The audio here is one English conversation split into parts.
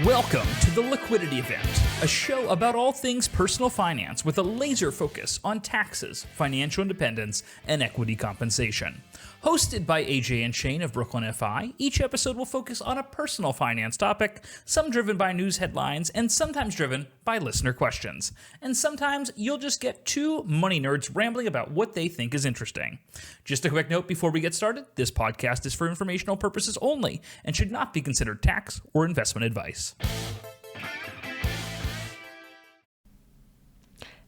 Welcome to the Liquidity Event, a show about all things personal finance with a laser focus on taxes, financial independence, and equity compensation. Hosted by AJ and Shane of Brooklyn FI, each episode will focus on a personal finance topic, some driven by news headlines and sometimes driven by listener questions. And sometimes you'll just get two money nerds rambling about what they think is interesting. Just a quick note before we get started, this podcast is for informational purposes only and should not be considered tax or investment advice.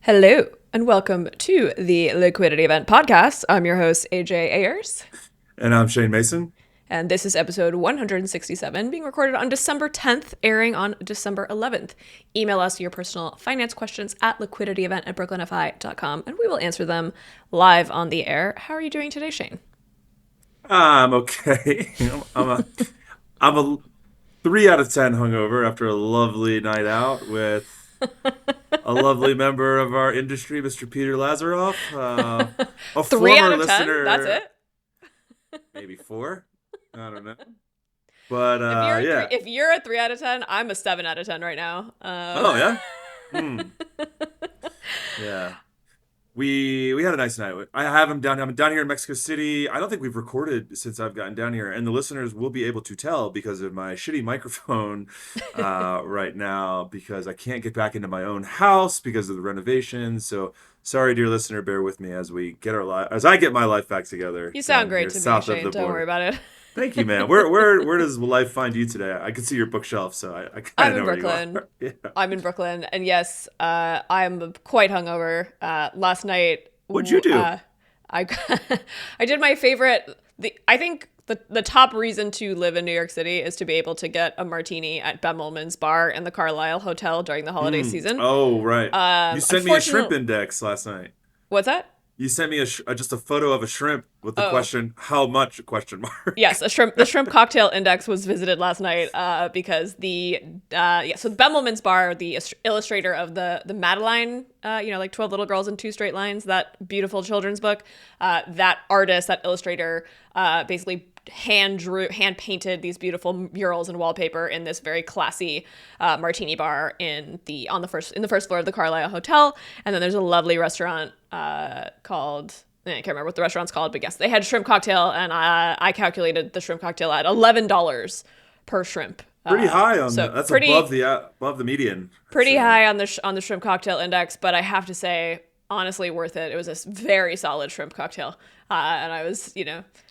Hello, and welcome to the Liquidity Event podcast. I'm your host, AJ Ayers. And I'm Shane Mason. And this is episode 167, being recorded on December 10th, airing on December 11th. Email us your personal finance questions at liquidityevent@brooklynfi.com, and we will answer them live on the air. How are you doing today, Shane? I'm okay. I'm a 3 out of 10 hungover after a lovely night out with a lovely member of our industry, Mr. Peter Lazaroff. A 3 out former of 10? listener. That's it? Maybe 4. I don't know. But If you're a 3 out of 10, I'm a 7 out of 10 right now. Oh, yeah? Yeah. We had a nice night. I have him down. I'm down here in Mexico City. I don't think we've recorded since I've gotten down here, and the listeners will be able to tell because of my shitty microphone right now, because I can't get back into my own house because of the renovations. So sorry, dear listener, bear with me as I get my life back together. You sound great to me, Shane. Don't worry about it. Thank you, man. Where does life find you today? I can see your bookshelf, so I kind of know where you are. Yeah. I'm in Brooklyn, and yes, I'm quite hungover. Last night, what'd you do? I did my favorite. I think the top reason to live in New York City is to be able to get a martini at Bemelmans bar in the Carlisle Hotel during the holiday season. Oh, right. You sent me a shrimp index last night. What's that? You sent me just a photo of a shrimp with the question, how much, question mark. Yes, the shrimp cocktail index was visited last night because so the Bemelmans bar, the illustrator of the Madeline, like 12 Little Girls in Two Straight Lines, that beautiful children's book, that artist, that illustrator basically hand painted these beautiful murals and wallpaper in this very classy martini bar in the first floor of the Carlisle Hotel. And then there's a lovely restaurant called, I can't remember what the restaurant's called, but yes, they had shrimp cocktail, and I calculated the shrimp cocktail at $11 per shrimp. Pretty high on that. That's above the median. Pretty high on the shrimp cocktail index, but I have to say, honestly, worth it. It was a very solid shrimp cocktail, and I was,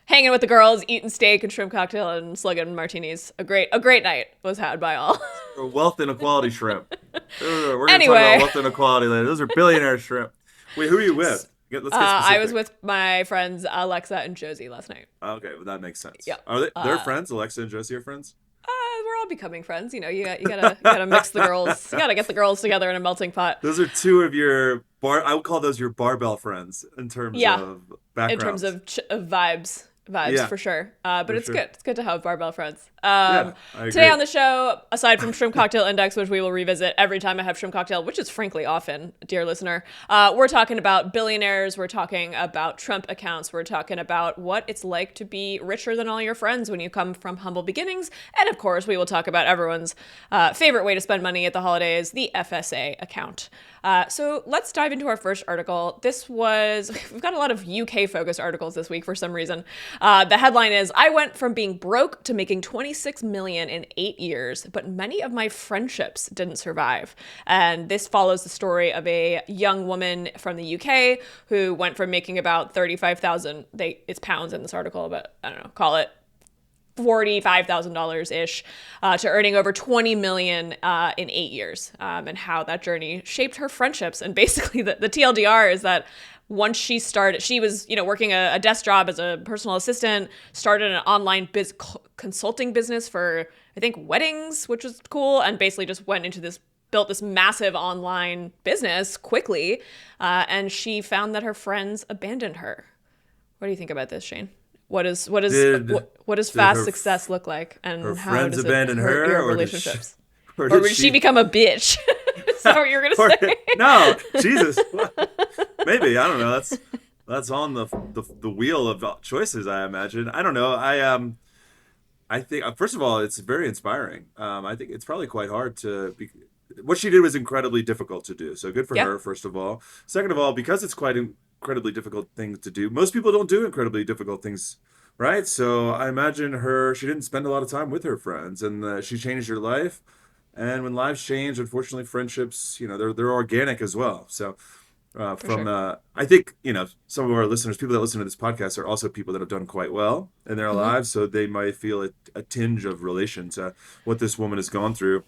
hanging with the girls, eating steak and shrimp cocktail and slugging martinis. A great night was had by all. Wealth inequality shrimp. We're going to talk about wealth inequality later. Those are billionaire shrimp. Wait, who are you with? Let's get specific. I was with my friends Alexa and Josie last night. Okay, well, that makes sense. Yeah. Are they're friends?Alexa and Josie are friends? We're all becoming friends. You gotta mix the girls. You gotta get the girls together in a melting pot. Those are two of your I would call those your barbell friends in terms of backgrounds. In terms of vibes. For sure. But it's good. It's good to have barbell friends. I agree. Today on the show, aside from Shrimp Cocktail Index, which we will revisit every time I have shrimp cocktail, which is frankly often, dear listener, we're talking about billionaires. We're talking about Trump accounts. We're talking about what it's like to be richer than all your friends when you come from humble beginnings. And of course, we will talk about everyone's favorite way to spend money at the holidays, the FSA account. So let's dive into our first article. We've got a lot of UK focused articles this week for some reason. The headline is, I went from being broke to making 26 million in 8 years, but many of my friendships didn't survive. And this follows the story of a young woman from the UK who went from making about 35,000, it's pounds in this article, but I don't know, call it $45,000-ish, to earning over 20 million in 8 years, and how that journey shaped her friendships. And basically the TLDR is that once she was, working a desk job as a personal assistant, started an online consulting business for, I think, weddings, which was cool, and basically just built this massive online business quickly, and she found that her friends abandoned her. What do you think about this, Shane? What does fast success look like, and her how friends does it abandon hurt her, your relationships? Or did she become a bitch? Is that what you're gonna say? No, Jesus. Maybe, I don't know. That's on the wheel of choices, I imagine. I don't know. I think first of all, it's very inspiring. I think it's probably quite hard what she did was incredibly difficult to do. So good for Yeah, her, first of all. Second of all, because it's quite incredibly difficult thing to do. Most people don't do incredibly difficult things, right? So I imagine she didn't spend a lot of time with her friends, and she changed her life. And when lives change, unfortunately, friendships, they're organic as well. So for sure. I think some of our listeners, people that listen to this podcast, are also people that have done quite well in their Hmm. lives, so they might feel a tinge of relation to what this woman has gone through.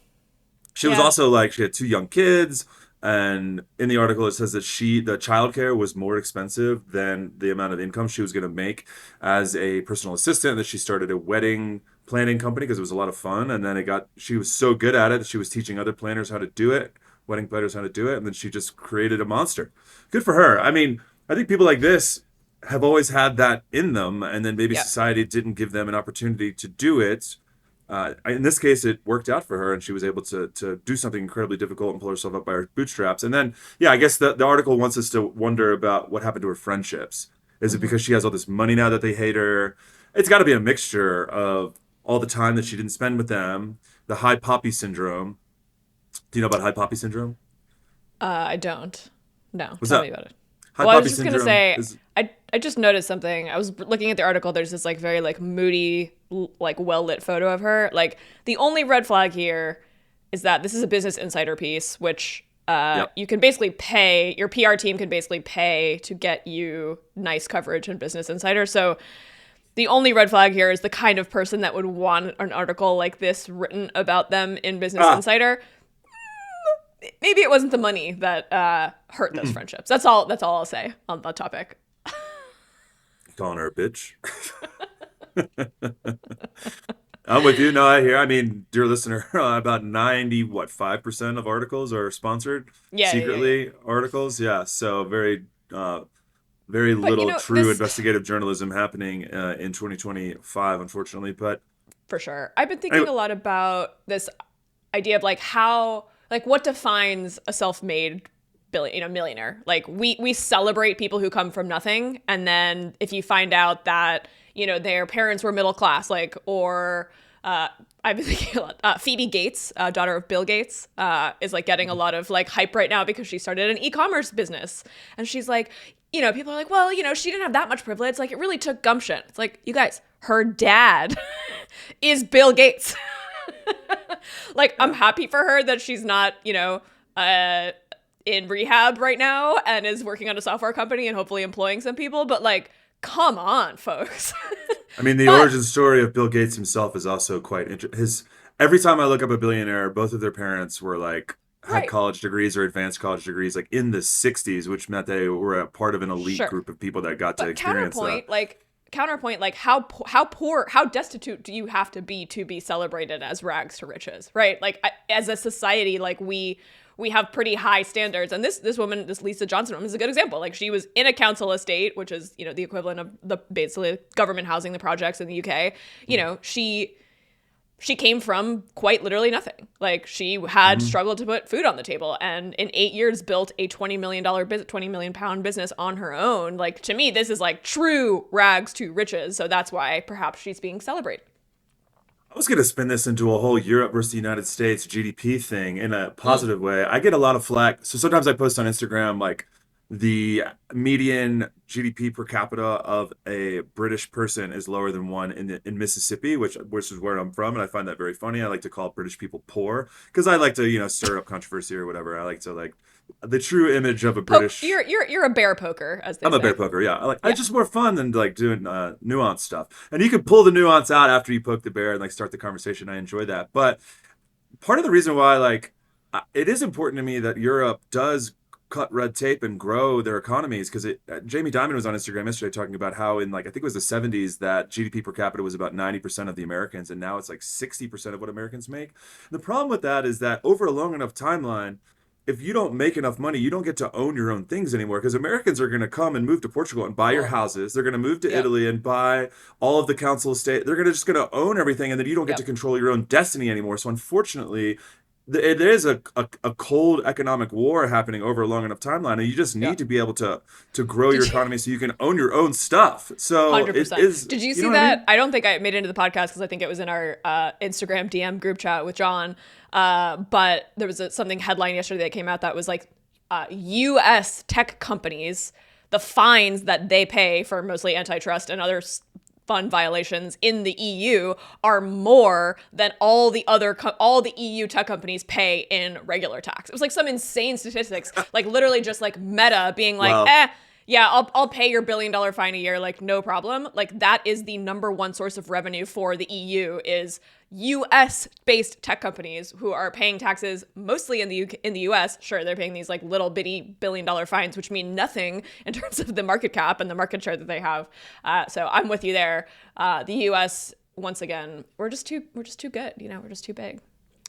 She was Yeah. also like she had two young kids, and in the article it says that the childcare was more expensive than the amount of income she was going to make as a personal assistant. That she started a wedding planning company because it was a lot of fun, and then she was so good at it that she was teaching other planners how to do it, wedding planners how to do it, and then she just created a monster. Good for her. I mean, I think people like this have always had that in them, and then maybe Yeah. society didn't give them an opportunity to do it. In this case, it worked out for her, and she was able to do something incredibly difficult and pull herself up by her bootstraps. And then, yeah, I guess the article wants us to wonder about what happened to her friendships. Is it Hmm. because she has all this money now that they hate her? It's got to be a mixture of all the time that she didn't spend with them, the high poppy syndrome. Do you know about high poppy syndrome? I don't. No, What's tell me up? about it. High Well, I was poppy just gonna syndrome say, is I just noticed something. I was looking at the article. There's this like very like moody, like well lit photo of her. Like the only red flag here is that this is a Business Insider piece, which yep. you can basically pay. Your PR team can basically pay to get you nice coverage in Business Insider. So the only red flag here is the kind of person that would want an article like this written about them in Business Ah, Insider. Maybe it wasn't the money that hurt those mm, friendships. That's all. That's all I'll say on that topic. calling her a bitch. I'm with you. No, I hear. I mean, dear listener, about 90, what, 5% of articles are sponsored, Yeah, yeah, yeah, yeah. secretly articles. Yeah. So uh, very But you little know true this investigative journalism happening in 2025, unfortunately. But for sure. I've been thinking anyway, a lot about this idea of like how like what defines a self-made millionaire. Like we celebrate people who come from nothing, and then if you find out that their parents were middle class, like or I've been thinking a lot. Phoebe Gates, daughter of Bill Gates, is like getting a lot of like hype right now because she started an e-commerce business, and she's like, people are like, well, she didn't have that much privilege. Like it really took gumption. It's like, you guys, her dad is Bill Gates. Like I'm yeah. happy for her that she's not, in rehab right now and is working on a software company and hopefully employing some people. But like, come on, folks. I mean, the But origin story of Bill Gates himself is also quite interesting. Every time I look up a billionaire, both of their parents were like had right, college degrees or advanced college degrees, like in the 60s, which meant they were a part of an elite sure. group of people that got to But experience that. counterpoint, like how poor, how destitute do you have to be celebrated as rags to riches, right? Like as a society, like we have pretty high standards, and this woman, this Lisa Johnson woman, is a good example. Like she was in a council estate, which is the equivalent of the basically government housing the projects in the UK. She came from quite literally nothing. Like she had Mm-hmm. struggled to put food on the table, and in 8 years built a £20 million business on her own. Like to me, this is like true rags to riches. So that's why perhaps she's being celebrated. I was going to spin this into a whole Europe versus the United States GDP thing in a Mm, positive way. I get a lot of flack. So sometimes I post on Instagram like the median GDP per capita of a British person is lower than one in Mississippi, which is where I'm from, and I find that very funny. I like to call British people poor because I like to stir up controversy or whatever. I like to like the true image of a British. you're a bear poker, as they I'm a bear say. poker, yeah. I Yeah. just more fun than like doing nuance stuff. And you can pull the nuance out after you poke the bear and like start the conversation. I enjoy that. But part of the reason why it is important to me that Europe does cut red tape and grow their economies because Jamie Dimon was on Instagram yesterday talking about how in like I think it was the 70s that GDP per capita was about 90% of the Americans, and now it's like 60% of what Americans make. The problem with that is that over a long enough timeline, if you don't make enough money, you don't get to own your own things anymore because Americans are going to come and move to Portugal and buy your Well, houses. They're going to move to yep, Italy and buy all of the council estate. They're going to just going to own everything, and then you don't get to yep. control your own destiny anymore. So unfortunately, there is a cold economic war happening over a long enough timeline, and you just Yeah. need to be able to grow your Did you? economy so you can own your own stuff. So it 100%. is, Did you you see know what I that? mean? I don't think I made it into the podcast because I think it was in our Instagram DM group chat with John. But there was something headline yesterday that came out that was like U.S. tech companies, the fines that they pay for mostly antitrust and other fund violations in the EU are more than all the EU tech companies pay in regular tax. It was like some insane statistics, like literally just like Meta being like, Well, yeah, I'll pay your $1 billion fine a year, like no problem. Like that is the number one source of revenue for the EU is US based tech companies who are paying taxes mostly in the UK, in the US. Sure, they're paying these like little bitty $1 billion fines, which mean nothing in terms of the market cap and the market share that they have. So I'm with you there. The US, once again, we're just too good. You know, we're just too big.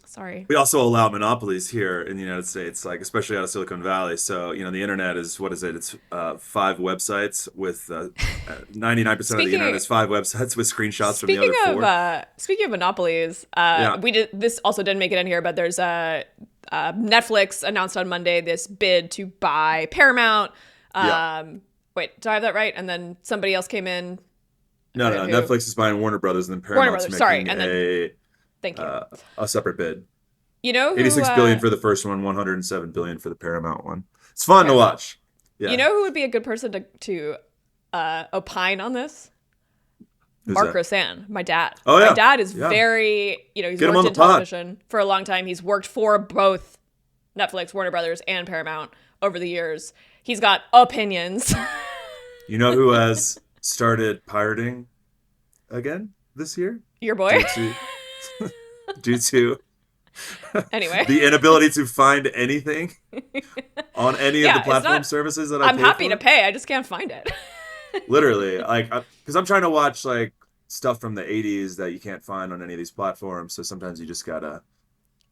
Sorry. we also allow monopolies here in the United States, like especially out of Silicon Valley. So, the internet is, what is it? It's 5 websites with 99% of the internet Speaking is 5 websites with screenshots from the other 4. Speaking of monopolies, Yeah. we did this also didn't make it in here, but there's Netflix announced on Monday this bid to buy Paramount. Yeah. Wait, do I have that right? And then somebody else came in. No, forget no, who. Netflix is buying Warner Brothers, and then Warner Paramount's Brothers. Sorry, making and then thank you. a separate bid. You know who? 86 billion for the first one, 107 billion for the Paramount one. It's fun to Paramount. watch. Yeah. You know who would be a good person to opine on this? Who's Mark that? Rosan, my dad. Oh, yeah. My dad is Yeah. very, he's Get him on worked the in pod. television for a long time. He's worked for both Netflix, Warner Brothers, and Paramount over the years. He's got opinions. You know who has started pirating again this year? Your boy? Due to Anyway. the inability to find anything on any of Yeah, the it's platform not- services that I I'm pay happy for. to pay. I just can't find it. Literally, like, because I'm trying to watch like stuff from the 80s that you can't find on any of these platforms. So sometimes you just gotta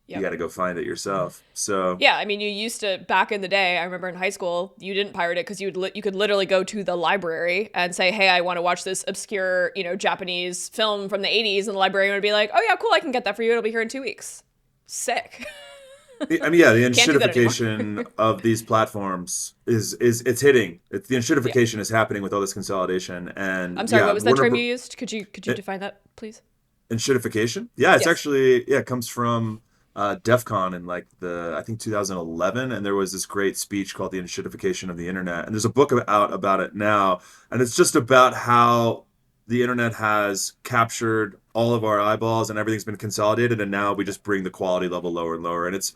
Yep. you gotta go find it yourself. So Yeah, I mean, you used to back in the day. I remember in high school, you didn't pirate it because you could literally go to the library and say, "Hey, I want to watch this obscure, Japanese film from the '80s," and the librarian would be like, "Oh yeah, cool, I can get that for you. It'll be here in 2 weeks." Sick. I mean, yeah, the Can't do that anymore. enshittification of these platforms is it's hitting. It's the enshittification is happening with all this consolidation. And I'm sorry, yeah, what was that Warner term Bro- you used? Could you define that, please? Enshittification? Yeah, it's Yes. actually it comes from DEF CON in like I think 2011, and there was this great speech called The Enshittification of the Internet. And there's a book out about it now, and it's just about how the internet has captured all of our eyeballs and everything's been consolidated, and now we just bring the quality level lower and lower. And it's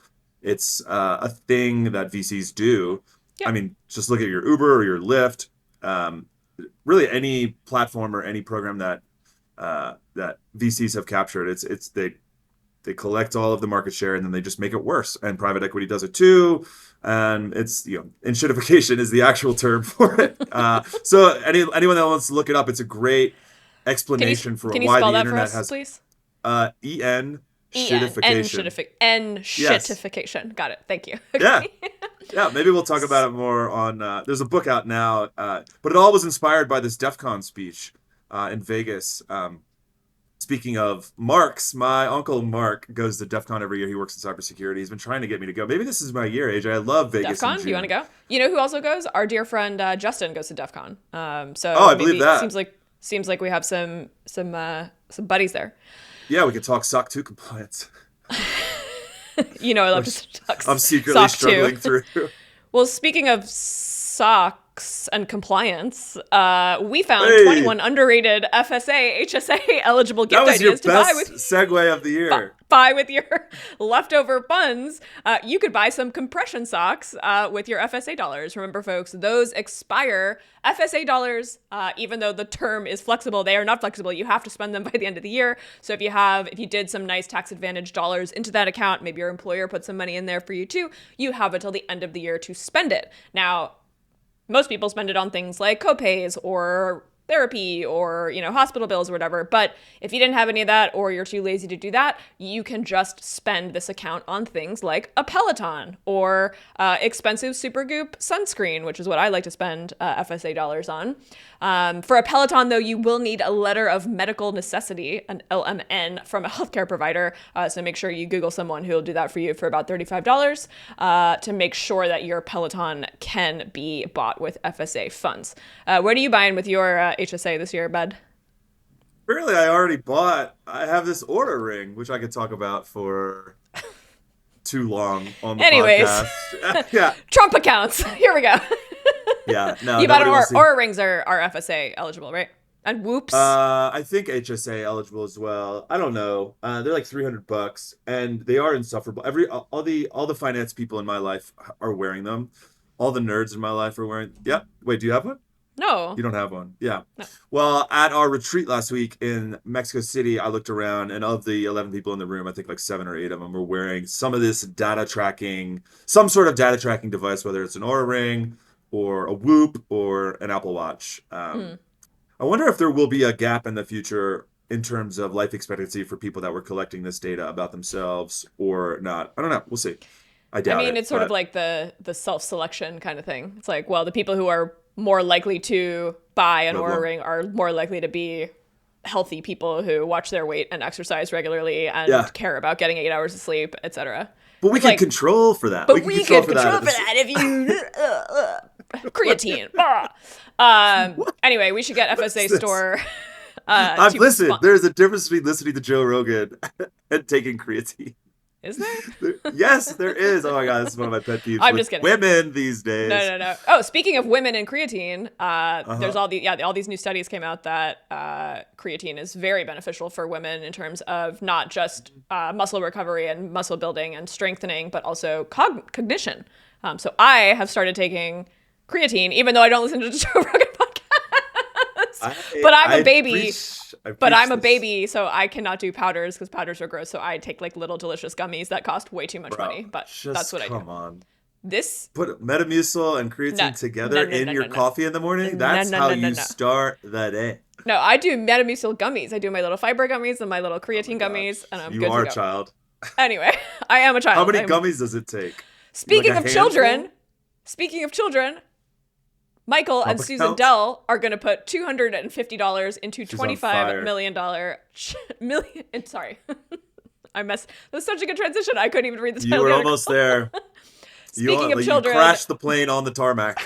a thing that VCs do. Yeah. I mean, just look at your Uber or your Lyft. Really, any platform or any program that VCs have captured, they collect all of the market share and then they just make it worse. And private equity does it too. And it's enshittification is the actual term for it. So anyone that wants to look it up, it's a great explanation for Can you why spell the that for internet us, has please? shittification. Enshittification. Got it. Thank you. Yeah. Yeah, maybe we'll talk about it more on there's a book out now, but it all was inspired by this DEF CON speech in Vegas. Speaking of Mark's, my uncle Mark goes to DEF CON every year. He works in cybersecurity. He's been trying to get me to go. Maybe this is my year, AJ. I love Vegas. DEF CON? in Do you want to June. go? You know who also goes? Our dear friend Justin goes to DEF CON. So Oh, I maybe believe that. seems like we have some buddies there. Yeah, we could talk SOC 2 compliance. I love to talk I'm secretly SOC 2. struggling through. Well, speaking of SOX and compliance, we found Hey. 21 underrated FSA, HSA eligible gift That was your ideas to buy best with segue of the year. buy with your leftover funds. You could buy some compression socks with your FSA dollars. Remember, folks, those expire. FSA dollars, even though the term is flexible, they are not flexible. You have to spend them by the end of the year. So if you did some nice tax advantage dollars into that account, maybe your employer put some money in there for you too, you have until the end of the year to spend it. Now, most people spend it on things like copays or therapy or, hospital bills or whatever. But if you didn't have any of that, or you're too lazy to do that, you can just spend this account on things like a Peloton or expensive Supergoop sunscreen, which is what I like to spend FSA dollars on. For a Peloton, though, you will need a letter of medical necessity, an LMN, from a healthcare provider. So make sure you Google someone who will do that for you for about $35 to make sure that your Peloton can be bought with FSA funds. What are you buying with your HSA this year, bud? Apparently, I have this Aura ring, which I could talk about for too long on the podcast. Yeah. Trump accounts. Here we go. Yeah. No, you bought Aura rings are FSA eligible, right? And whoops. I think HSA eligible as well. I don't know. They're like $300, and they are insufferable. All the finance people in my life are wearing them. All the nerds in my life are wearing. Yeah. Wait, do you have one? No. You don't have one. Yeah. No. Well, at our retreat last week in Mexico City, I looked around, and of the 11 people in the room, I think like 7 or 8 of them were wearing some of this some sort of data tracking device, whether it's an Oura ring or a Whoop or an Apple Watch. I wonder if there will be a gap in the future in terms of life expectancy for people that were collecting this data about themselves or not. I don't know. We'll see. I doubt it. It's sort of like the self-selection kind of thing. It's like, well, the people who are more likely to buy an Oura ring are more likely to be healthy people who watch their weight and exercise regularly and care about getting 8 hours of sleep, etc. But we can control for that. But we can control for that if you creatine. Anyway, we should get FSA store. I've listened. There's a difference between listening to Joe Rogan and taking creatine. Is there? Yes, there is. Oh my God, this is one of my pet peeves. I'm just kidding. Women these days. No. Oh, speaking of women and creatine, there's all these new studies came out that creatine is very beneficial for women in terms of not just muscle recovery and muscle building and strengthening, but also cognition. So I have started taking creatine, even though I don't listen to the Joe Rogan podcast. But I'm a baby. I'm a baby, so I cannot do powders because powders are gross. So I take like little delicious gummies that cost way too much money. But that's what I do. Come on. Put Metamucil and creatine together in your coffee in the morning. That's how you start the day. No, I do Metamucil gummies. I do my little fiber gummies and my little creatine gummies, and I'm good to go. You are a child. Anyway, I am a child. How many gummies does it take? Speaking of children, Michael and Susan Dell are going to put $250 into $25 million. Sorry. That was such a good transition. I couldn't even read the title. You were almost there. Speaking of children. You crashed the plane on the tarmac.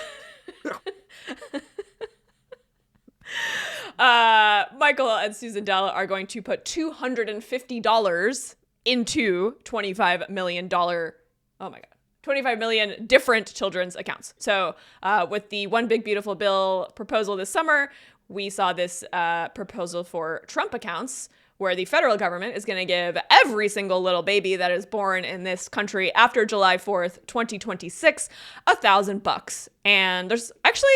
Michael and Susan Dell are going to put $250 into $25 million. Oh my God. 25 million different children's accounts. So with the One Big Beautiful Bill proposal this summer, we saw this proposal for Trump accounts, where the federal government is going to give every single little baby that is born in this country after July 4th, 2026, $1,000. And there's actually,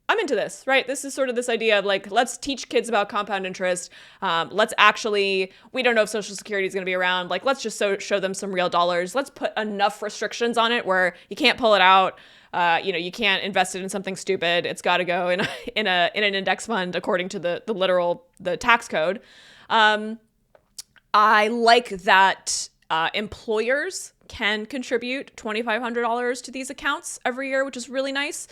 I'm into this, right? This is sort of this idea of like, let's teach kids about compound interest. We don't know if Social Security is going to be around. Like, let's just show them some real dollars. Let's put enough restrictions on it where you can't pull it out. You can't invest it in something stupid. It's got to go in an index fund according to the tax code. I like that employers can contribute $2,500 to these accounts every year, which is really nice.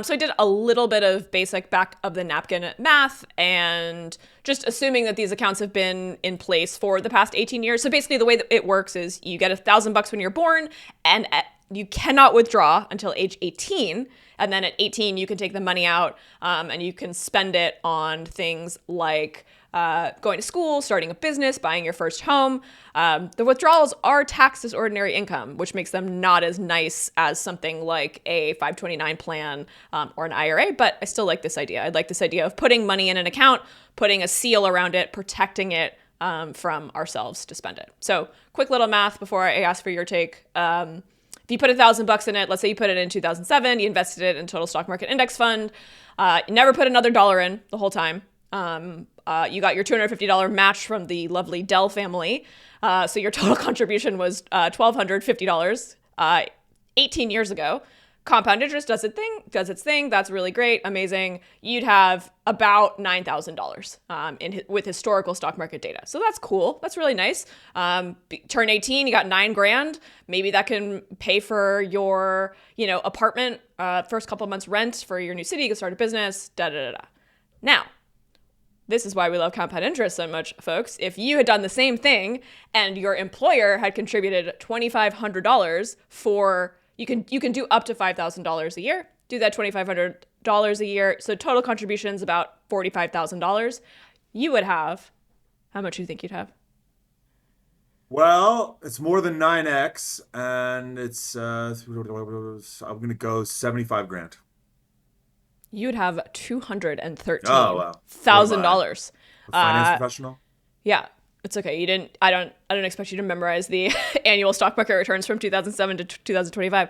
So I did a little bit of basic back of the napkin math and just assuming that these accounts have been in place for the past 18 years. So basically the way that it works is you get $1,000 when you're born and you cannot withdraw until age 18. And then at 18, you can take the money out and you can spend it on things like going to school, starting a business, buying your first home. The withdrawals are taxed as ordinary income, which makes them not as nice as something like a 529 plan or an IRA, but I still like this idea. I like this idea of putting money in an account, putting a seal around it, protecting it from ourselves to spend it. So quick little math before I ask for your take. If you put $1,000 in it, let's say you put it in 2007, you invested it in total stock market index fund, you never put another dollar in the whole time. You got your $250 match from the lovely Dell family. So your total contribution was $1,250 18 years ago. compound interest does its thing. That's really great, amazing. You'd have about $9,000 with historical stock market data. So that's cool. That's really nice. Turn 18, you got $9,000. Maybe that can pay for your, apartment, first couple of months rent for your new city. You can start a business. Now, this is why we love compound interest so much, folks. If you had done the same thing and your employer had contributed $2,500 for, you can do up to $5,000 a year. Do that $2,500 a year. So total contributions about $45,000. You would have, how much do you think you'd have? Well, it's more than 9x, and it's I'm gonna go 75 grand. You would have $213,000. Oh wow! Finance professional? Yeah, it's okay. I don't expect you to memorize the annual stock market returns from 2007 to 2025.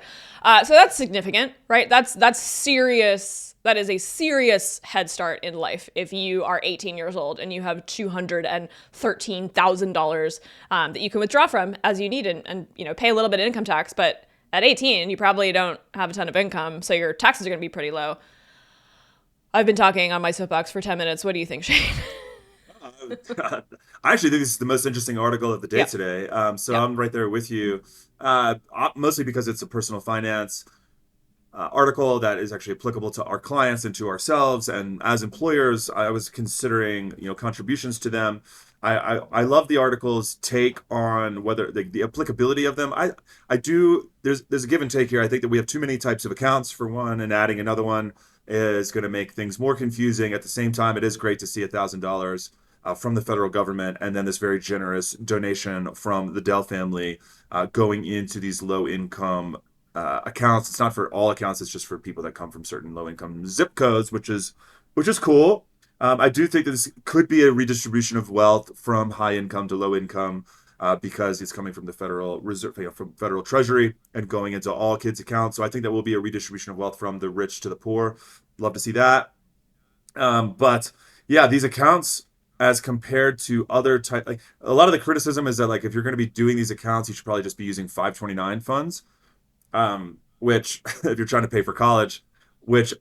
So that's significant, right? That's serious. That is a serious head start in life if you are 18 years old and you have $213,000 that you can withdraw from as you need and pay a little bit of income tax. But at 18, you probably don't have a ton of income, so your taxes are going to be pretty low. I've been talking on my soapbox for 10 minutes. What do you think, Shane? I actually think this is the most interesting article of the day today. I'm right there with you, mostly because it's a personal finance article that is actually applicable to our clients and to ourselves. And as employers, I was considering, contributions to them. I love the article's take on whether the applicability of them. I do. There's a give and take here. I think that we have too many types of accounts for one, and adding another one is going to make things more confusing. At the same time, it is great to see $1,000 from the federal government, and then this very generous donation from the Dell family going into these low-income accounts. It's not for all accounts; it's just for people that come from certain low-income zip codes, which is cool. I do think that this could be a redistribution of wealth from high income to low income because it's coming from the Federal Reserve, from Federal Treasury, and going into all kids' accounts. So I think that will be a redistribution of wealth from the rich to the poor. Love to see that. But yeah, these accounts, as compared to other type, like a lot of the criticism is that if you're going to be doing these accounts, you should probably just be using 529 funds, which if you're trying to pay for college, which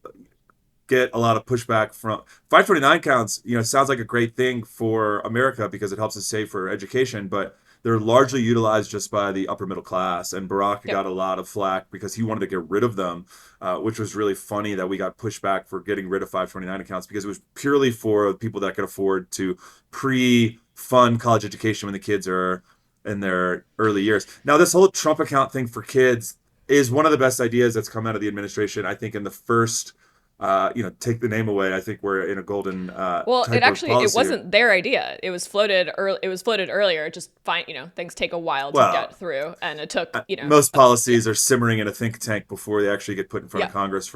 get a lot of pushback from 529 accounts. Sounds like a great thing for America because it helps us save for education, but they're largely utilized just by the upper middle class. And Barack got a lot of flack because he wanted to get rid of them, which was really funny that we got pushback for getting rid of 529 accounts because it was purely for people that could afford to pre-fund college education when the kids are in their early years. Now, this whole Trump account thing for kids is one of the best ideas that's come out of the administration. I think in the first take the name away, I think we're in a golden well, type it wasn't their idea. It was floated earlier. Just fine, things take a while to get through, and it took most policies are simmering in a think tank before they actually get put in front of Congress.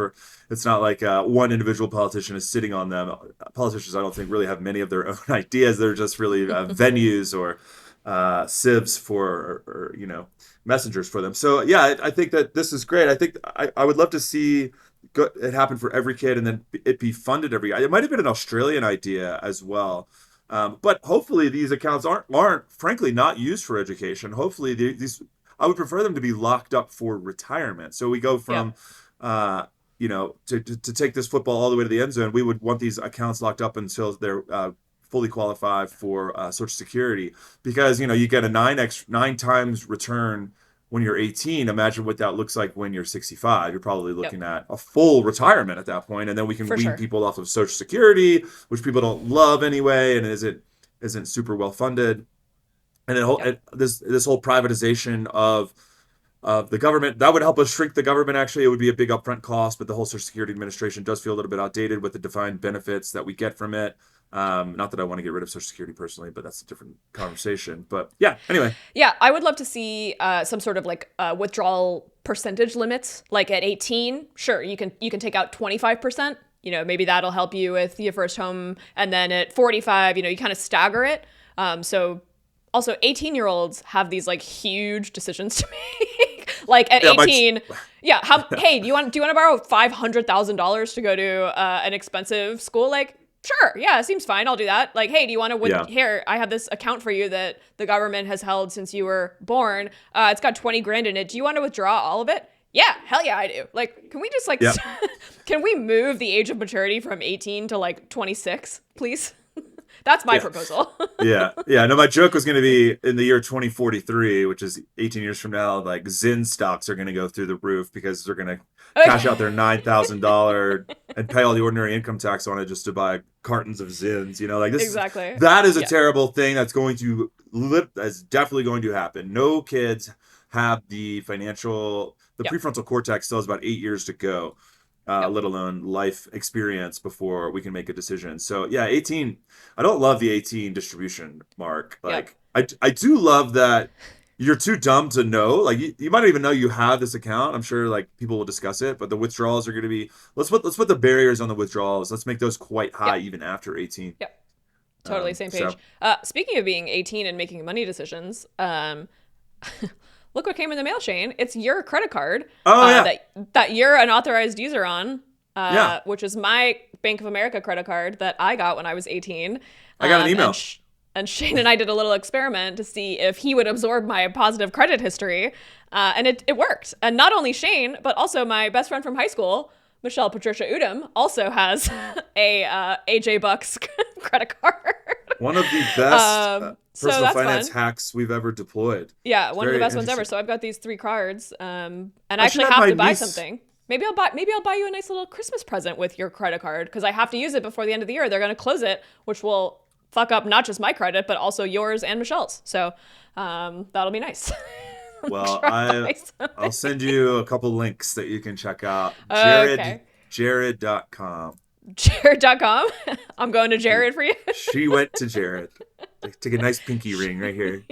It's not like one individual politician is sitting on them. Politicians, I don't think, really have many of their own ideas. They're just really venues or sieves for or messengers for them. So yeah, I think that this is great. I think I would love to see it happened for every kid and then it be funded every year. It might have been an Australian idea as well. But hopefully these accounts aren't frankly not used for education. Hopefully these I would prefer them to be locked up for retirement. So we go from to take this football all the way to the end zone. We would want these accounts locked up until they're fully qualified for Social Security, because you get a 9 times return when you're 18. Imagine what that looks like when you're 65. You're probably looking at a full retirement at that point, and then we can wean people off of Social Security, which people don't love anyway, and isn't super well funded. And this whole privatization of the government, that would help us shrink the government. Actually, it would be a big upfront cost, but the whole Social Security Administration does feel a little bit outdated with the defined benefits that we get from it. Not that I want to get rid of Social Security personally, but that's a different conversation. But anyway. Yeah, I would love to see some sort of withdrawal percentage limits. Like at 18, sure, you can take out 25%. Maybe that'll help you with your first home. And then at 45, you kind of stagger it. So also 18-year-olds have these huge decisions to make. At 18, hey, do you want to borrow $500,000 to go to an expensive school? Sure. Yeah, it seems fine. I'll do that. Hey, do you want to here? I have this account for you that the government has held since you were born. It's got 20 grand in it. Do you want to withdraw all of it? Yeah, hell yeah, I do. Like, can we just like, Yeah. can we move the age of maturity from 18 to like 26, please? That's my proposal. Yeah. No, my joke was going to be in the year 2043, which is 18 years from now, like Zyn stocks are going to go through the roof because they're going to cash out their $9,000 and pay all the ordinary income tax on it just to buy cartons of Zyns. Like this. Exactly. That is a terrible thing that's going to that's definitely going to happen. No kids have the prefrontal cortex still has about 8 years to go. Let alone life experience before we can make a decision. So yeah, 18. I don't love the 18 distribution mark. Like I do love that you're too dumb to know. Like you might not even know you have this account. I'm sure like people will discuss it, but the withdrawals are going to be. Let's put the barriers on the withdrawals. Let's make those quite high even after 18. Yep. Totally same page. Speaking of being 18 and making money decisions, look what came in the mail, Shane. It's your credit card that you're an authorized user on, which is my Bank of America credit card that I got when I was 18. I got an email. And Shane and I did a little experiment to see if he would absorb my positive credit history. And it worked. And not only Shane, but also my best friend from high school, Michelle Patricia Udom, also has a AJ Bucks credit card. One of the best personal finance hacks we've ever deployed. Yeah, one of the best ones ever. So I've got these 3 cards, and I actually have to buy something. Maybe I'll buy you a nice little Christmas present with your credit card because I have to use it before the end of the year. They're going to close it, which will fuck up not just my credit but also yours and Michelle's. So that'll be nice. Well, I'll send you a couple links that you can check out. Jared.com. Jared.com? I'm going to Jared for you. She went to Jared. Take a nice pinky ring right here.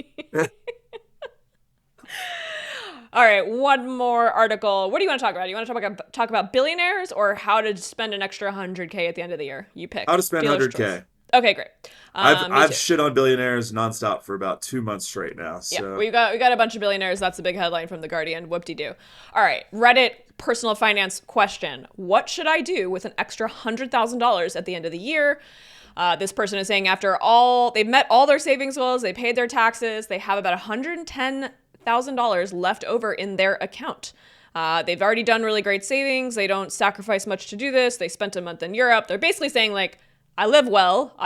All right, one more article. What do you want to talk about? You want to talk about billionaires or how to spend an extra $100K at the end of the year? You pick. How to spend $100K. Okay, great. I've shit on billionaires nonstop for about 2 months straight now. So. Yeah, we got a bunch of billionaires. That's a big headline from The Guardian. Whoop-de-doo. All right, Reddit personal finance question. What should I do with an extra $100,000 at the end of the year? This person is saying they've met all their savings goals, they paid their taxes, they have about $110,000 left over in their account. They've already done really great savings. They don't sacrifice much to do this. They spent a month in Europe. They're basically saying like, I live well.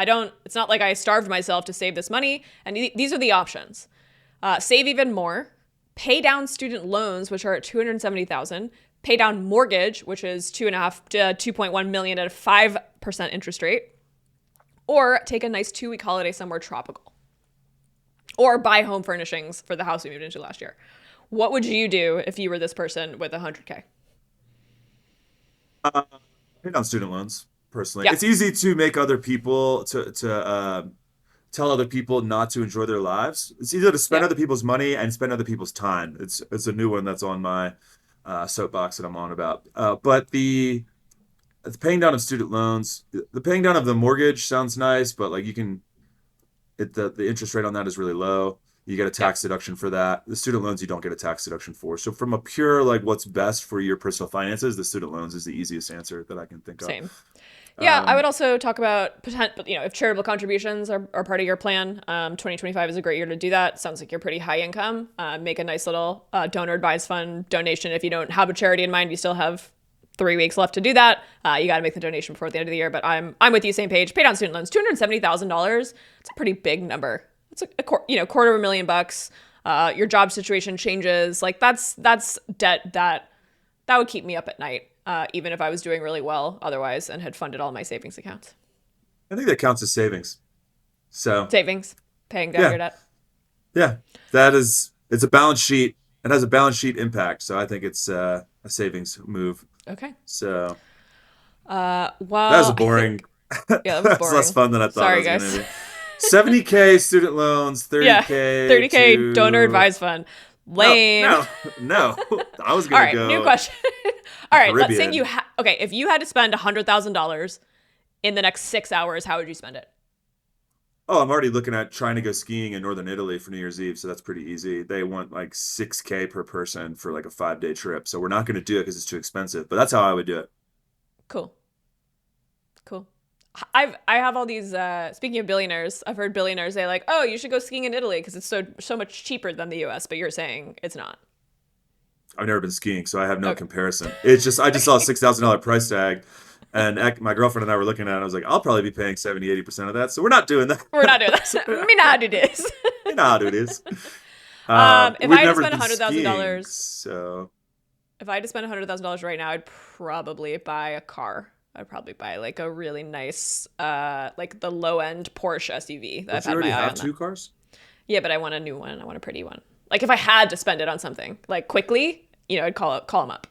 It's not like I starved myself to save this money. And these are the options. Save even more, pay down student loans, which are at $270,000, pay down mortgage, which is $2.1 million at a 5% interest rate, or take a nice 2-week holiday somewhere tropical, or buy home furnishings for the house we moved into last year. What would you do if you were this person with $100K? Pay down student loans. Personally, it's easy to make other people to tell other people not to enjoy their lives. It's easier to spend other people's money and spend other people's time. It's a new one that's on my soapbox that I'm on about. But the paying down of student loans, the paying down of the mortgage sounds nice, but like the interest rate on that is really low. You get a tax deduction for that. The student loans you don't get a tax deduction for. So from a pure like what's best for your personal finances, the student loans is the easiest answer that I can think of. Same. Yeah, I would also talk about if charitable contributions are part of your plan. 2025 is a great year to do that. Sounds like you're pretty high income. Make a nice little donor advised fund donation. If you don't have a charity in mind, you still have 3 weeks left to do that. You got to make the donation before the end of the year. But I'm with you, same page. Pay down student loans, $270,000. It's a pretty big number. It's $250,000. Your job situation changes. Like that's debt that would keep me up at night. Even if I was doing really well otherwise and had funded all my savings accounts. I think that counts as savings. So savings, paying down your debt. Yeah, it's a balance sheet. It has a balance sheet impact. So I think it's a savings move. Okay. So well, that was boring. Yeah, that was boring. Less fun than I thought. Sorry, it was guys. Gonna be. $70K student loans, $30K donor advised fund. Lame. No. I was gonna go. All right, new question. All right, Caribbean. let's say if you had to spend $100,000 in the next 6 hours, how would you spend it? Oh, I'm already looking at trying to go skiing in Northern Italy for New Year's Eve, so that's pretty easy. They want like $6K per person for like a 5-day trip, so we're not going to do it because it's too expensive. But that's how I would do it. Cool. I have all these. Speaking of billionaires, I've heard billionaires say like, "Oh, you should go skiing in Italy because it's so much cheaper than the U.S." But you're saying it's not. I've never been skiing, so I have no Okay. comparison. It's just I just saw a $6,000 price tag, and my girlfriend and I were looking at it. And I was like, I'll probably be paying 70-80% of that, so we're not doing that. We're not doing that. Me not do this. You know how it is. If I We've had to never spend been skiing, $100,000, so if I had to spend $100,000 right now, I'd probably buy a car. I'd probably buy like a really nice, like the low end Porsche SUV that don't I've you had already my eye have on. two cars? Yeah, but I want a new one. I want a pretty one. Like if I had to spend it on something like quickly, I'd call them up.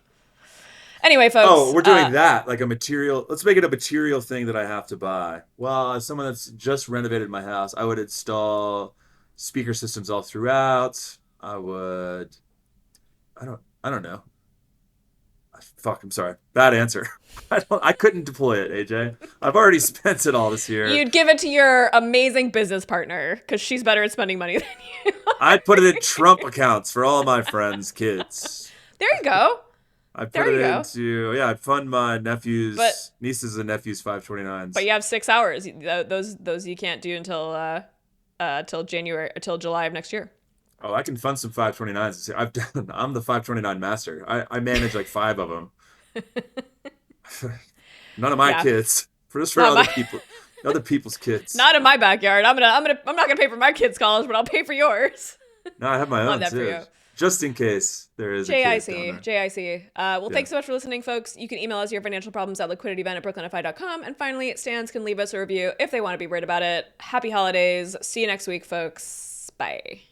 Anyway, folks. Oh, we're doing that like a material. Let's make it a material thing that I have to buy. Well, as someone that's just renovated my house, I would install speaker systems all throughout. I would. I don't know. Fuck, I'm sorry. Bad answer. I couldn't deploy it, AJ. I've already spent it all this year. You'd give it to your amazing business partner because she's better at spending money than you. I'd put it in Trump accounts for all my friends' kids. There you go. I'd There put you it go. into I'd fund my But- nieces and nephews 529s. But you have 6 hours. Those you can't do until July of next year. Oh, I can fund some 529s. I'm the 529 master. I manage like 5 of them. None of my Yeah. kids. Just for Not other my- people, other people's kids. Not in my backyard. I'm not gonna pay for my kids' college, but I'll pay for yours. No, I have my Love own that for too. you. Just in case there is a kid down JIC. there. JIC. Well, thanks so much for listening, folks. You can email us your financial problems at liquidityevent@brooklynfi.com. And finally, Stans can leave us a review if they want to be worried about it. Happy holidays. See you next week, folks. Bye.